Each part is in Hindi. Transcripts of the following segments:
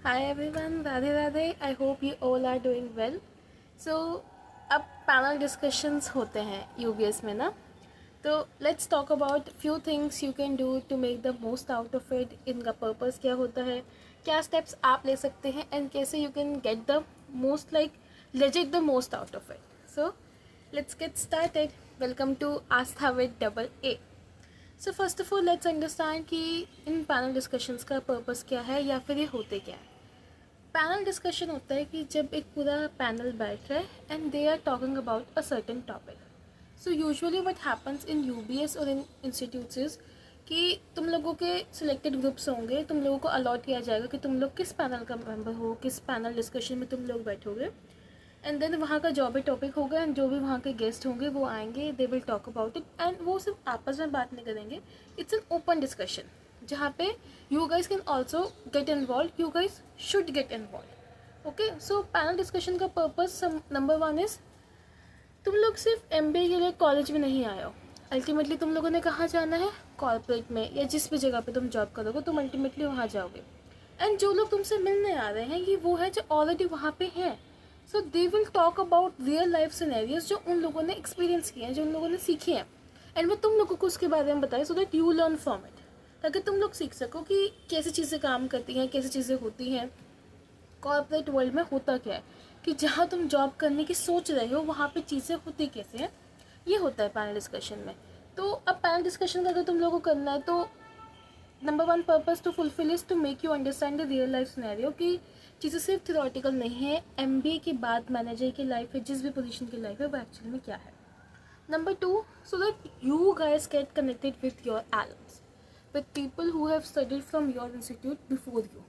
Hi everyone, Radhe Radhe. I hope you all are doing well. So अब पैनल डिस्कशंस होते हैं यूबीएस में ना, तो let's talk about few things you can do to make the most out of it. इनका पर्पस क्या होता है, क्या स्टेप्स आप ले सकते हैं एंड कैसे you can get the most legit the most out of it. So let's get started. Welcome to Aastha with double A. So first of all let's understand कि इन पैनल डिस्कशंस का पर्पस क्या है या फिर ये होते क्या है. पैनल डिस्कशन होता है कि जब एक पूरा पैनल बैठ रहा है and they are talking about a certain topic. So usually what happens in UBS और इन इंस्टीट्यूट्स इज कि तुम लोगों के सिलेक्टेड ग्रुप्स होंगे, तुम लोगों को अलॉट किया जाएगा कि तुम लोग किस पैनल का मेंबर हो, किस पैनल डिस्कशन में तुम लोग बैठोगे. एंड देन वहाँ का जो भी टॉपिक होगा एंड जो भी वहाँ के गेस्ट होंगे वो आएंगे, दे will talk about it. And वो सिर्फ आपस में बात नहीं करेंगे, इट्स एन ओपन डिस्कशन जहाँ पे you guys can also get involve, you guys should get involve. Okay, so panel discussion का पर्पज नंबर वन इज तुम लोग सिर्फ एमबीए के लिए कॉलेज में नहीं आए हो. अल्टीमेटली तुम लोगों ने कहाँ जाना है, कॉर्पोरेट में या जिस भी जगह पे तुम जॉब करोगे तुम अल्टीमेटली वहाँ जाओगे. एंड जो लोग तुमसे मिलने आ रहे हैं ये वो है जो ऑलरेडी वहाँ पे हैं. So they will talk about real life scenarios जो उन लोगों ने एक्सपीरियंस किए हैं, जो उन लोगों ने सीखे हैं. एंड वो तुम लोगों को उसके बारे में बताए सो that you learn from it, ताकि तुम लोग सीख सको कि कैसी चीज़ें काम करती हैं, कैसी चीज़ें होती हैं, कॉर्पोरेट वर्ल्ड में होता क्या है, कि जहाँ तुम जॉब करने की सोच रहे हो वहाँ पे चीज़ें होती कैसे हैं. ये होता है पैनल डिस्कशन में. तो अब पैनल डिस्कशन का अगर तुम लोगों को करना है तो number one purpose to fulfil is to make you understand the real life scenario, कि चीज़ें सिर्फ थियोरेटिकल नहीं है. एमबीए के बाद मैनेजर की लाइफ है, जिस भी पोजीशन की लाइफ है वो एक्चुअली में क्या है. Number two, so that you guys get connected with your Elms, with people who have studied from your institute before you,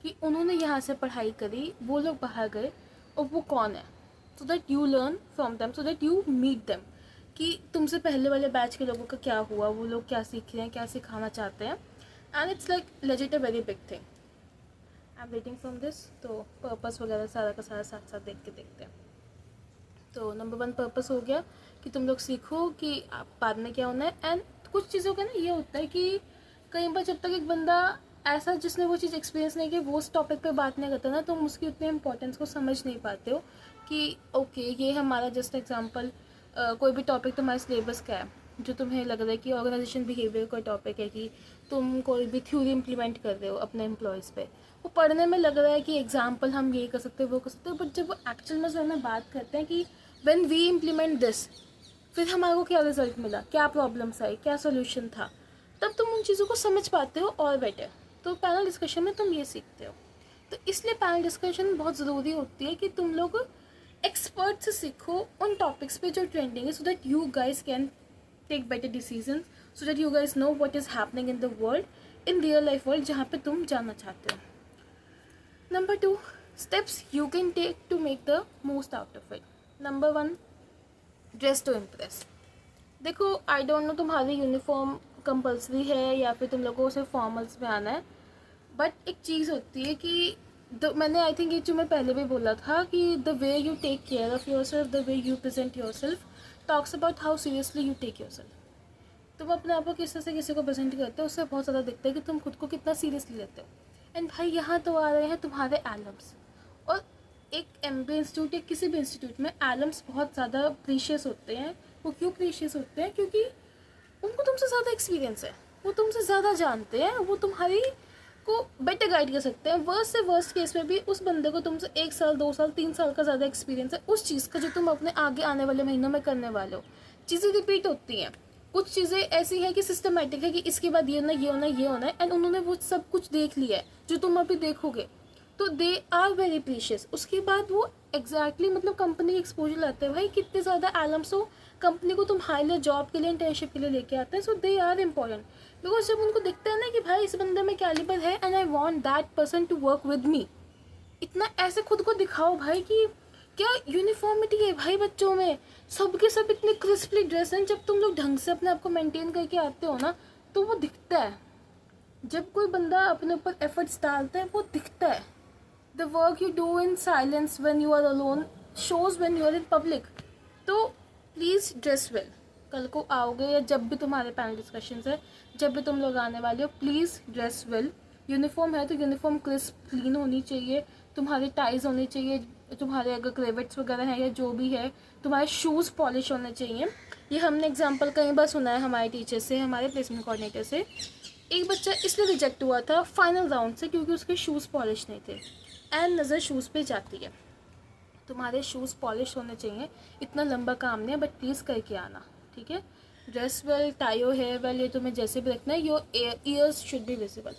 कि उन्होंने यहाँ से पढ़ाई करी, वो लोग बाहर गए और वो कौन है. So that you learn from them, so that you meet them, कि तुमसे पहले वाले बैच के लोगों का क्या हुआ, वो लोग क्या सीख रहे हैं, क्या सिखाना चाहते हैं. And it's like legit a very big thing. I am waiting from this. तो पर्पस वगैरह सारा का सारा साथ साथ देख के देखते हैं. तो नंबर वन पर्पस हो गया कि तुम लोग सीखो कि आप बाद में क्या होना है. एंड कुछ चीज़ों का ना ये होता है कि कई बार जब तक एक बंदा ऐसा जिसने वो चीज़ एक्सपीरियंस नहीं की वो उस टॉपिक पे बात नहीं करता ना, तो तुम उसकी उतने इंपॉर्टेंस को समझ नहीं पाते हो कि ओके ये हमारा जस्ट एग्जांपल कोई भी टॉपिक तुम्हारे सिलेबस का है जो तुम्हें लग रहा है कि ऑर्गेनाइजेशन बिहेवियर का टॉपिक है, कि तुम कोई भी थ्योरी इम्प्लीमेंट कर रहे हो अपने एम्प्लॉयज़ पे, वो पढ़ने में लग रहा है कि एग्जाम्पल हम ये कर सकते हो वो कर सकते हो, बट जब वो एक्चुअल में हमें बात करते हैं कि व्हेन वी इम्प्लीमेंट दिस, फिर हमारे को क्या रिजल्ट मिला, क्या प्रॉब्लम्स आई, क्या सोल्यूशन था, तब तुम उन चीज़ों को समझ पाते हो और बेटर. तो पैनल डिस्कशन में तुम ये सीखते हो. तो इसलिए पैनल डिस्कशन बहुत ज़रूरी होती है कि तुम लोग एक्सपर्ट से सीखो उन टॉपिक्स पे जो ट्रेंडिंग है, so that you guys can take better decision, so that you guys know what is happening in the world, in real life world जहाँ पे तुम जाना चाहते हो. Number two, steps you can take to make the most out of it. Number one, dress to impress. देखो आई डोंट नो तुम्हारी यूनिफॉर्म कंपलसरी है या फिर तुम लोगों को सिर्फ फॉर्मल्स में आना है, बट एक चीज़ होती है कि मैंने आई थिंक ये जो मैं पहले भी बोला था कि the way you take care of yourself, the way you present yourself talks about how seriously you take yourself. तुम अपने आप को किस तरह से किसी को प्रेजेंट करते हो उससे बहुत ज़्यादा दिखता है कि तुम खुद को कितना सीरियसली लेते हो. एंड भाई यहाँ तो आ रहे हैं तुम्हारे एलम्स, और एक एमबीए इंस्टीट्यूट या किसी भी इंस्टीट्यूट में एलम्स बहुत ज़्यादा प्रीशियस होते हैं. वो क्यों प्रीशियस होते हैं, क्योंकि उनको तुमसे ज़्यादा एक्सपीरियंस है, वो तुमसे ज़्यादा जानते हैं, वो तुम्हारी को बेटर गाइड कर सकते हैं. वर्स्ट से वर्स्ट केस में भी उस बंदे को तुमसे 1 साल 2 साल 3 साल का ज़्यादा एक्सपीरियंस है उस चीज़ का जो तुम अपने आगे आने वाले महीनों में करने वाले हो. चीज़ें रिपीट होती हैं, कुछ चीज़ें ऐसी हैं कि सिस्टमेटिक है कि इसके बाद ये होना ये होना ये होना है, एंड उन्होंने वो सब कुछ देख लिया है जो तुम अभी देखोगे. तो दे आर वेरी प्रीशियस. उसके बाद वो एग्जैक्टली मतलब कंपनी की एक्सपोजर लाते हैं. भाई कितने ज़्यादा एलम्स हो कंपनी को तुम्हारे लिए जॉब के लिए इंटर्नशिप के लिए लेके आते हैं. So they are important, because जब उनको दिखता है ना कि भाई इस बंदे में कैलिबर है and I want that person to work with me, इतना ऐसे खुद को दिखाओ भाई कि क्या यूनिफॉर्मिटी है भाई बच्चों में, सबके सब इतने क्रिस्पली ड्रेस हैं. जब तुम लोग ढंग से अपने आप को मेंटेन करके आते हो ना तो वो दिखता है. जब कोई बंदा अपने ऊपर एफर्ट्स डालता है वो दिखता है. The work you do in silence when you are alone shows when you are in public. तो प्लीज़ ड्रेस वेल. कल को आओगे या जब भी तुम्हारे पैनल डिस्कशंस है, जब भी तुम लोग आने वाले हो, प्लीज़ ड्रेस वेल. यूनिफॉर्म है तो यूनिफॉर्म क्रिस्प क्लीन होनी चाहिए, तुम्हारे टाइज होने चाहिए, तुम्हारे अगर क्रेवेट्स वगैरह हैं या जो भी है, तुम्हारे शूज़ पॉलिश होने चाहिए। ये हमने एग्जांपल कई बार सुना है हमारे टीचर से, हमारे प्लेसमेंट कोऑर्डिनेटर से। एक बच्चा इसलिए रिजेक्ट हुआ था फाइनल राउंड से क्योंकि उसके शूज़ पॉलिश नहीं थे। एंड नज़र शूज़ पे जाती है, तुम्हारे शूज़ पॉलिश होने चाहिए। इतना लंबा काम नहीं है, बट प्लीज़ करके आना, ठीक है। Dress well, tie hair well, ये तुम्हें जैसे भी रखना है। Your ears should be visible.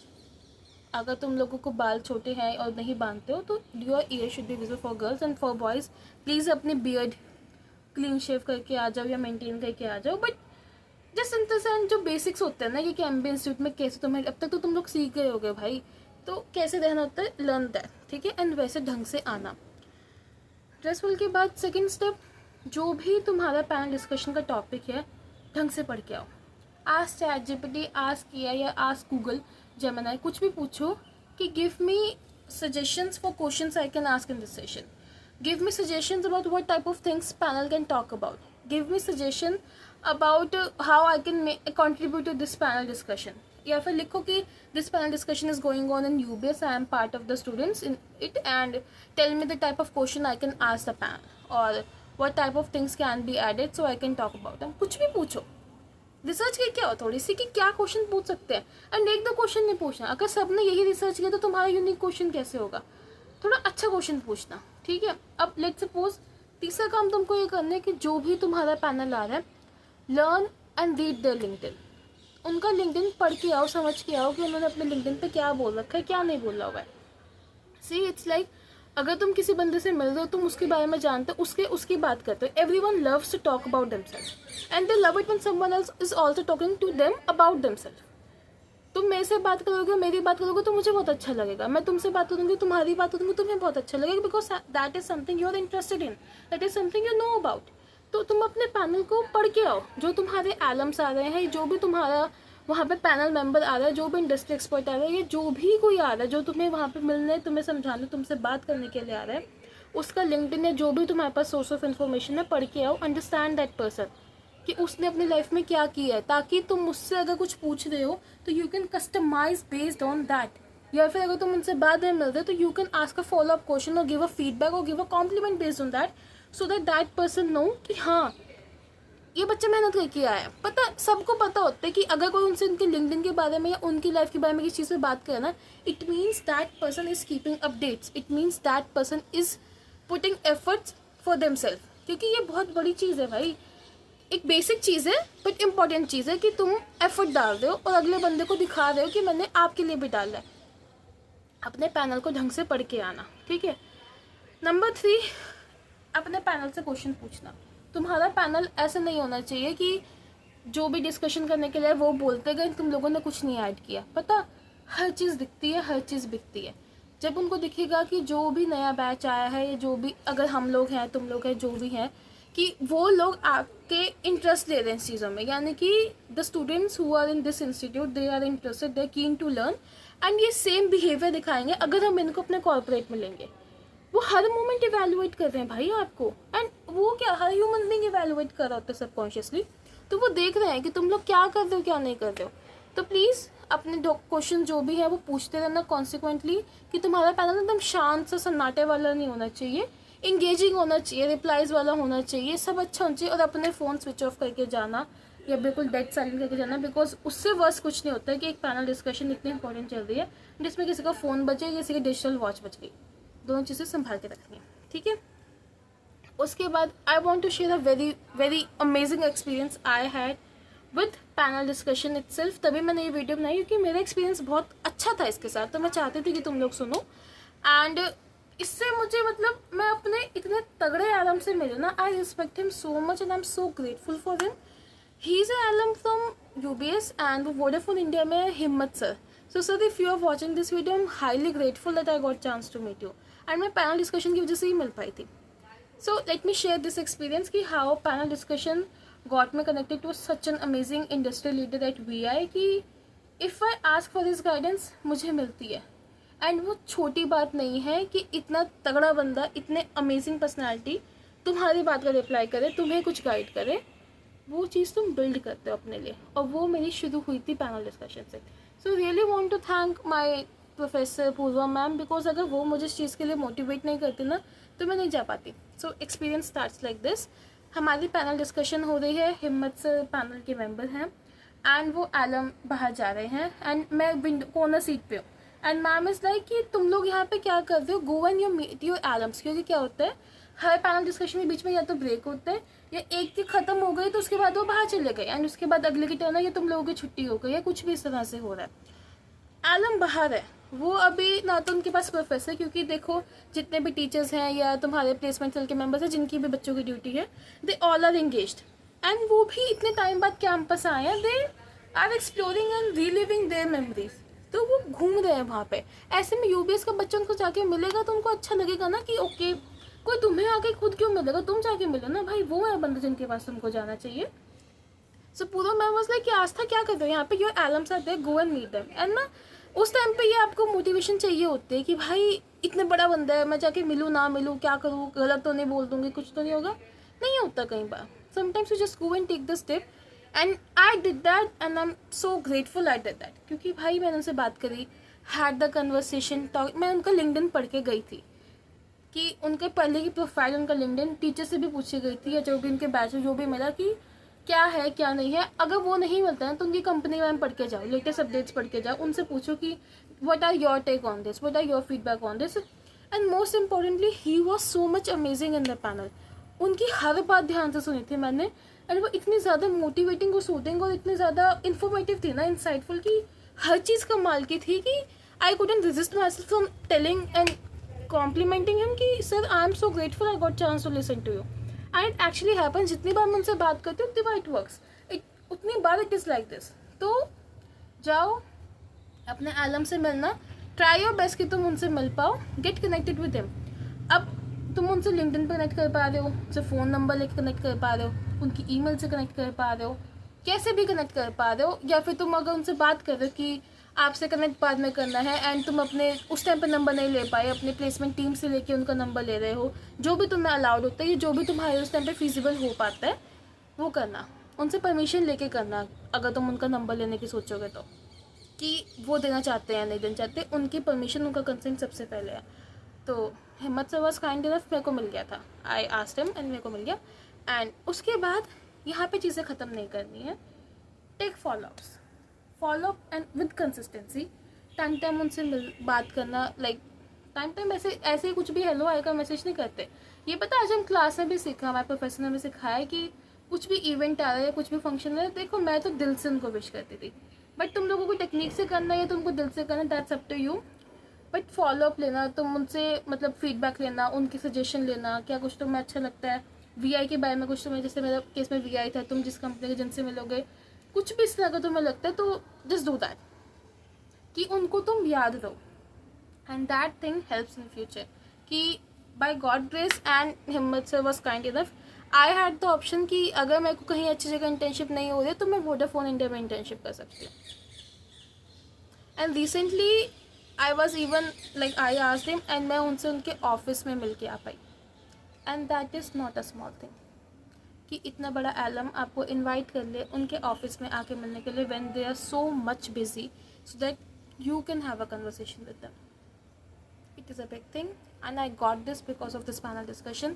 अगर तुम लोगों को बाल छोटे हैं और नहीं बांधते हो तो your year should be visible for girls. And for boys please अपनी बियर्ड क्लीन शेव करके आ जाओ या मेंटेन करके आ जाओ। बट जस्ट इंटरसेंट जो बेसिक्स होते हैं ना कि एमबी इंस्टीट्यूट में कैसे तुम्हें, अब तक तो तुम लोग सीख गए होगे भाई, तो कैसे रहना होता है, लर्न दैट, ठीक है। एंड वैसे ढंग से आना। ड्रेसफुल के बाद सेकंड स्टेप, जो भी तुम्हारा पैनल डिस्कशन का टॉपिक है ढंग से पढ़ के आओ। आज चैट जीपीटी, आज किया या आज गूगल जेमिनी, कुछ भी पूछो कि give me suggestions for questions I can ask in this session, give me suggestions about what type of things panel can talk about, give me suggestion about how I can contribute to this panel discussion. या फिर लिखो कि this panel discussion is going on in UBS, I am part of the students in it, and tell me the type of question I can ask the panel, और what type of things can be added so I can talk about them. कुछ भी पूछो, रिसर्च की क्या हो थोड़ी सी कि क्या क्वेश्चन पूछ सकते हैं। एंड एक दो क्वेश्चन नहीं पूछना, अगर सबने यही रिसर्च किया तो तुम्हारा यूनिक क्वेश्चन कैसे होगा। थोड़ा अच्छा क्वेश्चन पूछना, ठीक है। अब लेट्स सपोज तीसरा काम तुमको ये करना है कि जो भी तुम्हारा पैनल आ रहा है, learn and read their LinkedIn. उनका लिंक्डइन पढ़ के आओ, समझ के आओ कि उन्होंने अपने लिंक्डइन पे क्या बोल रखा है, क्या नहीं बोला हुआ है। सी इट्स लाइक अगर तुम किसी बंदे से मिल रहे हो, तुम उसके बारे में जानते हो, उसकी बात करते हो। Everyone loves to talk about themselves and they love it when someone else is also talking to them about themselves. तुम मेरे से बात करोगे, मेरी बात करोगे तो मुझे बहुत अच्छा लगेगा, मैं तुमसे बात करूंगी, तुम्हारी बात करूंगी, तुम्हें बहुत अच्छा लगेगा, because that is something you are interested in, that is something you know about. तो तुम अपने पैनल को पढ़ के आओ, जो तुम्हारे एलम्स आ रहे हैं, जो भी तुम्हारा वहाँ पे पैनल मेंबर आ रहा है, जो भी इंडस्ट्री एक्सपर्ट आ रहा है, या जो भी कोई आ रहा है जो तुम्हें वहाँ पे मिलने, तुम्हें समझाने, तुमसे बात करने के लिए आ रहा है, उसका लिंक्डइन या जो भी तुम्हारे पास सोर्स ऑफ इन्फॉर्मेशन है पढ़ के आओ। अंडरस्टैंड दैट पर्सन कि उसने अपनी लाइफ में क्या किया है, ताकि तुम मुझसे अगर कुछ पूछ रहे हो तो you can customise based on that. या फिर अगर तुम उनसे बाद में मिल रहे हो तो you can ask a follow up question और गिव अ फीडबैक और give a compliment based on that, so that that person know कि हाँ ये बच्चा मेहनत करके आया है। पता सबको पता होता है कि अगर कोई उनसे उनके लिंक्डइन के बारे में या उनकी लाइफ के बारे में किसी चीज़ पे बात करे ना, it means that person is keeping updates, it means that person is putting efforts for themselves. क्योंकि ये बहुत बड़ी चीज़ है भाई, एक बेसिक चीज़ है बट इम्पॉर्टेंट चीज़ है कि तुम एफर्ट डाल रहे हो और अगले बंदे को दिखा रहे हो कि मैंने आपके लिए भी डाला है। अपने पैनल को ढंग से पढ़ के आना, ठीक है। नंबर 3, अपने पैनल से क्वेश्चन पूछना। तुम्हारा पैनल ऐसा नहीं होना चाहिए कि जो भी डिस्कशन करने के लिए वो बोलते गए, तुम लोगों ने कुछ नहीं ऐड किया। पता हर चीज़ दिखती है, हर चीज़ बिकती है। जब उनको दिखेगा कि जो भी नया बैच आया है, या जो भी, अगर हम लोग हैं, तुम लोग हैं, जो भी हैं, कि वो लोग आपके इंटरेस्ट ले रहे हैं इस चीज़ों में, यानी कि the students who are in this institute they are interested, they are keen to learn, and ये सेम बिहेवियर दिखाएंगे अगर हम इनको अपने कॉर्पोरेट में लेंगे। वो हर मोमेंट इवेलुएट कर रहे हैं भाई आपको, एंड वो क्या हर ह्यूमन बीइंग इवेलुएट कर रहा होता है सबकॉन्शियसली, तो वो देख रहे हैं कि तुम लोग क्या कर रहे हो, क्या नहीं कर रहे हो। तो प्लीज़ अपने क्वेश्चन जो भी है वो पूछते रहना कॉन्सिक्वेंटली, कि तुम्हारा पैनल एकदम शांत सा सन्नाटे वाला नहीं होना चाहिए, इंगेजिंग होना चाहिए, रिप्लाईज वाला होना चाहिए, सब अच्छा होना चाहिए। और अपने फ़ोन स्विच ऑफ करके जाना या बिल्कुल डेड साइलेंट करके जाना, बिकॉज उससे वर्स कुछ नहीं होता है कि एक पैनल डिस्कशन इतनी इंपॉर्टेंट चल रही है जिसमें किसी का फ़ोन बचे, किसी की डिजिटल वॉच बच गई, दोनों चीज़ें संभाल के रखनी है, ठीक है। उसके बाद I want to share a very very amazing experience I had with panel discussion itself. तभी मैंने ये वीडियो बनाई क्योंकि मेरा एक्सपीरियंस बहुत अच्छा था इसके साथ, तो मैं चाहती थी कि तुम लोग सुनो। एंड इससे मुझे मतलब मैं अपने इतने तगड़े आलम से मिले ना, I respect him so much and I am so grateful for him. He is a alum from UBS and वो वोडाफोन इंडिया में Himmat sir. So sir, if you are watching this video, I'm highly grateful that I got chance to meet you. And मैं पैनल डिस्कशन की वजह से ही मिल पाई थी। So let me share this experience कि how panel discussion got me connected to such an amazing industry leader at VI कि if I ask for his guidance मुझे मिलती है। एंड वो छोटी बात नहीं है कि इतना तगड़ा बंदा, इतने अमेजिंग पर्सनैलिटी तुम्हारी बात का रिप्लाई करे, तुम्हें कुछ गाइड करे, वो चीज़ तुम बिल्ड करते हो अपने लिए। और वो मेरी शुरू हुई थी पैनल डिस्कशन से। So really want to thank my professor Purva ma'am, because अगर वो मुझे इस चीज़ के लिए मोटिवेट नहीं करती ना तो मैं नहीं जा पाती. So experience starts like this. हमारी पैनल डिस्कशन हो रही है, हिम्मत सर पैनल के मेंबर हैं एंड वो एलम बाहर जा रहे हैं एंड मैं विंडो कॉर्नर सीट पे हूँ एंड मैम इज़ लाइक कि तुम लोग यहाँ पे क्या कर रहे हो, go and you meet your alums. क्योंकि क्या होता है हर पैनल डिस्कशन के बीच में या तो ब्रेक होता है या एक की ख़त्म हो गई तो उसके बाद वो बाहर चले गए एंड उसके बाद अगले की टर्न है या तुम लोगों की छुट्टी हो गई या कुछ भी इस तरह से हो रहा है. एलम बाहर है, वो अभी ना तो उनके पास प्रोफेसर, क्योंकि देखो जितने भी टीचर्स हैं या तुम्हारे प्लेसमेंट सेल के मेंबर्स हैं जिनकी भी बच्चों की ड्यूटी है, they all are engaged and वो भी इतने टाइम बाद कैंपस आए हैं. They are exploring and reliving their memories. तो वो घूम रहे हैं वहाँ पे. ऐसे में यूबीएस का बच्चा उनको जाके मिलेगा तो उनको अच्छा लगेगा ना कि ओके कोई तुम्हें आके खुद क्यों मिलेगा, तुम जाके मिलो ना भाई, वो है बंदा जिनके पास तुमको जाना चाहिए. सो पूरा मैम वाज लाइक कि आस्था क्या कर रहे हो यहाँ पे, your alums are there, go and meet them. And ना उस टाइम पे ये आपको मोटिवेशन चाहिए होती है कि भाई इतने बड़ा बंदा है, मैं जाके मिलूँ ना मिलूँ, क्या करूँ, गलत तो नहीं बोल दूँगी, कुछ तो नहीं होगा. नहीं होता कई बार. Sometimes you just go and take the step and I did that and I am so grateful I did that. क्योंकि भाई मैंने उनसे बात करी, हैड द कन्वर्सेशन टॉक. मैं उनका लिंक्डइन पढ़ के गई थी कि उनके पहले की प्रोफाइल, उनका लिंक्डइन टीचर से भी पूछी गई थी या जो भी उनके बैच में जो भी मिला कि क्या है क्या नहीं है. अगर वो नहीं मिलता है तो उनकी कंपनी में पढ़ के जाओ, लेटेस्ट अपडेट्स पढ़ के जाओ, उनसे पूछो कि what are your take on this, what are your feedback on this. And most importantly he was so much amazing in the panel. उनकी हर बात ध्यान से सुनी थी मैंने एंड वो इतनी ज़्यादा मोटिवेटिंग और सूथिंग और इतनी ज़्यादा इन्फॉर्मेटिव थी ना, इंसाइटफुल, की हर चीज़ कमाल की थी कि I couldn't resist my self from telling and complimenting him कि sir I am so grateful I got chance to listen to you. And it actually happen, जितनी बार मैं उनसे बात करती हूँ उतनी बार इट वर्क्स, उतनी बार इट इज़ लाइक दिस. तो जाओ अपने आलम से मिलना, ट्राई योर बेस्ट कि तुम उनसे मिल पाओ, गेट कनेक्टेड विद हिम. अब तुम उनसे लिंक्डइन पर कनेक्ट कर पा रहे हो, उनसे फ़ोन नंबर लेके कनेक्ट कर पा रहे हो, उनकी ईमेल से कनेक्ट कर पा रहे हो, कैसे भी कनेक्ट कर पा रहे हो. या फिर तुम अगर उनसे बात कर रहे हो कि आपसे कनेक्ट बाद में करना है एंड तुम अपने उस टाइम पे नंबर नहीं ले पाए, अपने प्लेसमेंट टीम से लेके उनका नंबर ले रहे हो, जो भी तुम्हें अलाउड होता है, जो भी तुम्हारे उस टाइम पे फिजिबल हो पाता है वो करना. उनसे परमिशन लेके करना अगर तुम उनका नंबर लेने की सोचोगे तो, कि वो देना चाहते हैं या नहीं देना चाहते, उनकी परमिशन, उनका कंसेंट सबसे पहले है. तो हिम्मत सर वॉज काइंड इनफ, मेरे को मिल गया था, आई आस्क्ड हिम एंड मेरे को मिल गया. एंड उसके बाद यहाँ पे चीज़ें ख़त्म नहीं करनी है. Take follow up and with consistency. Time time उनसे बात करना, लाइक टाइम टाइम ऐसे ही कुछ भी हेलो हाय का मैसेज नहीं करते. ये पता आज हम क्लास में भी सीखा, हमारे प्रोफेसर ने भी सिखाया कि कुछ भी इवेंट आ रहा है, कुछ भी फंक्शन आ रहा है, देखो मैं तो दिल से उनको विश करती थी, बट तुम लोगों को टेक्निक से करना है या तुमको दिल से करना, that's up to you. But follow up लेना, तुम उनसे मतलब फीडबैक लेना, उनकी सजेशन लेना, क्या कुछ तुम्हें अच्छा लगता है, वीआई के बारे में कुछ तुम्हें, जैसे मेरा केस में वीआई था, तुम जिस कंपनी के जिनसे मिलोगे कुछ भी इस तरह का तुम्हें लगता है तो जस्ट डू दैट, कि उनको तुम याद रहो. And that thing helps in future. कि बाय गॉड ग्रेस एंड हिम्मत sir was kind enough, I had the option कि अगर मेरे को कहीं अच्छी जगह इंटर्नशिप नहीं हो रही तो मैं वोडाफोन इंडिया में इंटर्नशिप कर सकती हूँ. And recently I was even like I asked him and मैं उनसे उनके ऑफिस में मिल के आ पाई. And that is not a small thing कि इतना बड़ा एलम आपको इनवाइट कर ले उनके ऑफिस में आके मिलने के लिए when they are so much busy, so that you can have a conversation with them. It is a big thing and I got this because of this panel discussion.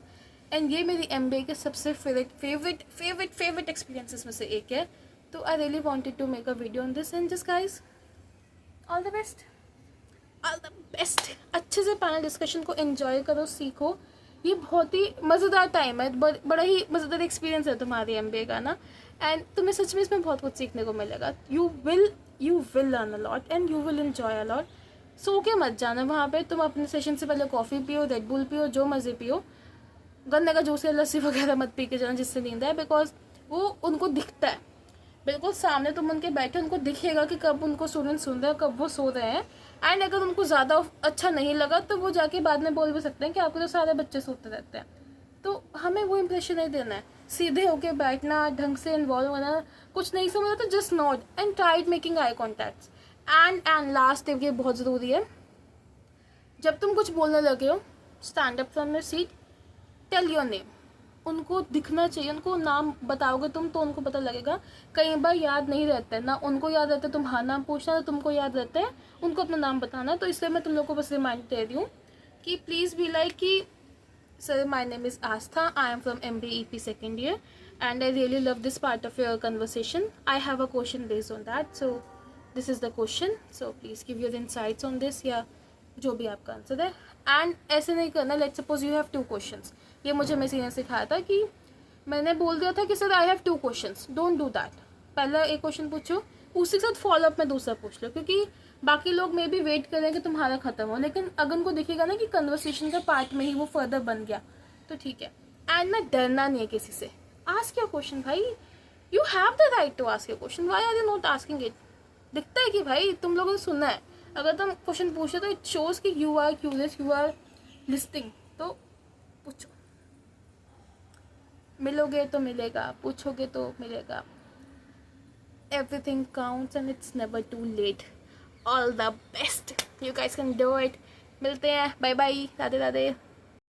And ये मेरी MBA के सबसे फेवरेट एक्सपीरियंसेस में से एक है. तो I really wanted to make a video on this. And just guys, all the best. अच्छे से पैनल डिस्कशन को एंजॉय करो, सीखो. ये बहुत ही मज़ेदार टाइम है, बड़ा ही मज़ेदार एक्सपीरियंस है तुम्हारी MBA का ना. एंड तुम्हें सच में इसमें बहुत कुछ सीखने को मिलेगा. You will learn a lot and you will enjoy a lot. So के मत जाना वहाँ पे. तुम अपने सेशन से पहले कॉफ़ी पियो, रेड बुल पियो, जो मज़े पियो, गन्ने का जूस या लस्सी वगैरह मत पी के जाना जिससे नींद है, बिकॉज वो उनको दिखता है बिल्कुल सामने. तुम उनके बैठे, उनको दिखेगा कि कब उनको स्टूडेंट सुन रहे हैं, कब वो सो रहे हैं. एंड अगर उनको ज़्यादा अच्छा नहीं लगा तो वो जाके बाद में बोल भी सकते हैं कि आपके तो सारे बच्चे सोते रहते हैं. तो हमें वो इंप्रेशन नहीं देना है. सीधे होके बैठना, ढंग से इन्वॉल्व होना. कुछ नहीं समझ तो just not and try making I contacts. And last tip, ये बहुत ज़रूरी है, जब तुम कुछ बोलने लगे हो, stand up from your seat, tell your name. उनको दिखना चाहिए, उनको नाम बताओगे तुम तो उनको पता लगेगा। कई बार याद नहीं रहता है ना, उनको याद रहता है तुम्हारा नाम पूछना, तो तुमको याद रहता है उनको अपना नाम बताना। तो इसलिए मैं तुम लोग को बस रिमाइंड दे रही हूँ कि प्लीज़ बी लाइक कि sir my name is Aastha, I am from MBEP second year and I really love this part of your conversation. I have a question based on that, so this is the question, so please give your insights on this, या जो भी आपका आंसर है। एंड ऐसे नहीं करना, let suppose you have 2 questions. ये मुझे मेसी ने सिखाया था कि मैंने बोल दिया था कि sir I have 2 questions, don't do that. पहला एक क्वेश्चन पूछो, उसी के साथ फॉलोअप में दूसरा पूछ लो, क्योंकि बाकी लोग मे भी वेट करें कि तुम्हारा खत्म हो, लेकिन अगर उनको दिखेगा ना कि कन्वर्सेशन का पार्ट में ही वो फर्दर बन गया तो ठीक है। एंड ना डरना नहीं है किसी से, आस्क योर क्वेश्चन भाई, you have the right to ask your question, why are you not asking it. दिखता है कि भाई तुम लोगों ने सुना है, अगर तुम क्वेश्चन पूछे तो इट शोज कि you are curious, you are listening, तो पूछो। मिलोगे तो मिलेगा, पूछोगे तो मिलेगा। Everything counts and it's never too late. All the best. You guys can do it. मिलते हैं, बाय बाय, राधे राधे।